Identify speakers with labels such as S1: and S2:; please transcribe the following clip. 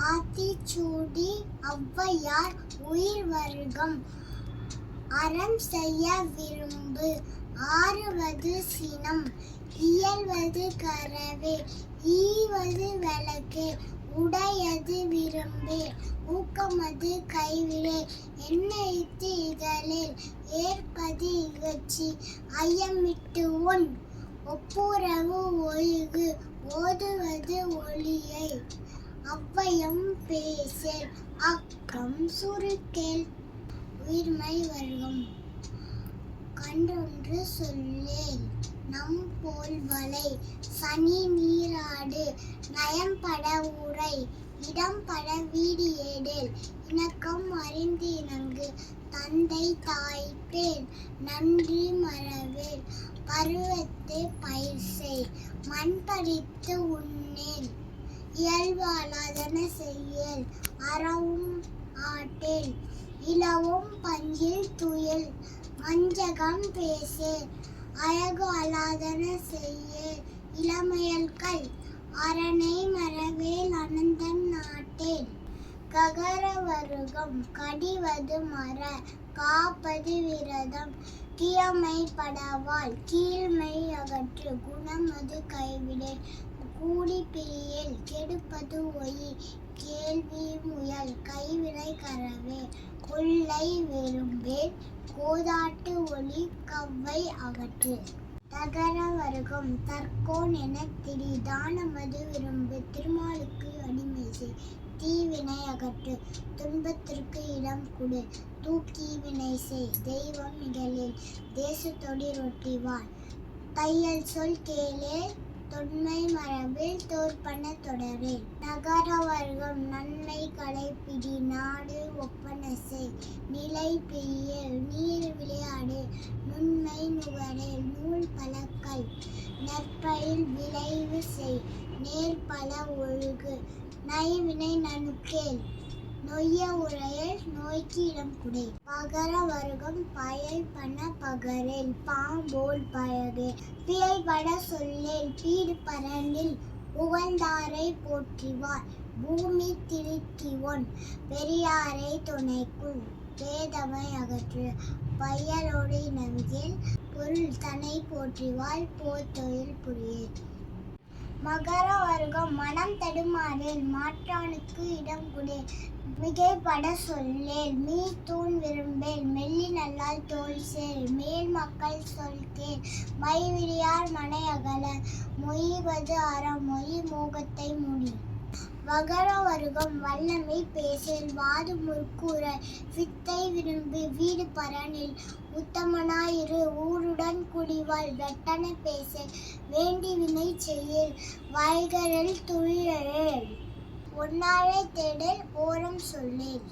S1: ஆத்திச்சூடி ஔவையார் உயிர் வருகம் அறம் செய்ய விரும்பு ஆறுவது சினம் இயல்வது கரவே ஈவது விளக்கு உடையது விரும்பே ஊக்கமது கைவிடே எண்ணெய்த்து இகழில் ஏற்பது இகழ்ச்சி ஐயமிட்டு உன் ஒப்புரவு ஒழுகு ஓதுவது ஒளியை அவ்வையம் பேசேல் அக்கம் சுருக்கேல். உயிர்மை வருகம் கண்டொன்று சொல்லேல் நம் போல்வளை சனி நீராடு நயம்பட உரை இடம்பட வீடு ஏடேல் இணக்கம் அறிந்து இணங்கு தந்தை தாய்ப்பேர் நன்றி மறவேல் பருவத்து பயிர் செய் மண் பறித்து உண்ணேல் இயல்பாலாதன செய்யேல் அறவும் ஆட்டேல் இலவும் பஞ்சில் துயில் வஞ்சகம் பேசேல் அழகு அலாதன செய்யேல் இளமையல்கள் அரணை மறவேல் அனந்தன் நாட்டேல். ககர வருகம் கடிவது மர காப்பது விரதம் கிழமை படவால் கீழ்மை அகற்று குணமது கைவிடே கூடி பிரியேல் கெடுப்பது ஒய் கேள்வி முயல் கைவினை கரவே கொள்ளை விரும்பேல் கோதாட்டு ஒளி கவ்வை அகற்று. தகர வருகம் தற்கோன் என திரி தானமது விரும்பு திருமாலுக்கு அடிமை செய் தீவினை அகற்று துன்பத்திற்கு இடம் கொடு தூக்கி வினை செய் தெய்வம் நிகழில் தேசத்தொடி ரொட்டி வாழ் தையல் சொல் கேளேல் தொன்மை மரபில் தோற்பன தொடரே. நகர வர்க்கம் நன்மை கடைப்பிடி நாடு ஒப்பன செய் நிலை பிரியல் நீர் விளையாடு நுண்மை நுகரேல் நூல் பலக்கல் நற்பயில் விளைவு செய் நேர்பல ஒழுகு நைவினை நனுக்கேல் நொய்ய உரையல் நோய்க்கு இடம் குடை. பகர வருகம் பயல் பண பகரேல் பாம்போல் பழகே பிழைபட சொல்லேல் பீடு பரனில் உகழ்ந்தாரை போற்றிவார் பூமி திருத்திவொன் பெரியாரை துணைக்குள் பேதமை அகற்று பையலோடு நவிகேல் பொருள் தன்னை போற்றிவாள் போர்த்தொழில் புரியேல். மகர வருகம் மனம் தடுமாறேல் மாற்றானுக்கு இடம் குடே மிகைப்பட சொல்லேல் மீ தூண் விரும்பேல் மெல்லி நல்லால் தோல் சேர் மேல் மக்கள் சொல்கேல் மைவிரியார் மனை அகல மொய்வது அறம் மொழி மோகத்தை முடி. வகர வருகம் வல்லமை பேசேல் வாது முற்கூற வித்தை விரும்பு வீடு பரனில் உத்தமனாயிரு ஊருடன் குடிவாள் வெட்டன பேசேல் வேண்டி வினை செய்யேல் வாய்கரில் துயிலேல் ஒன்னாரை தேடேல் ஓரம் சொல்லேல்.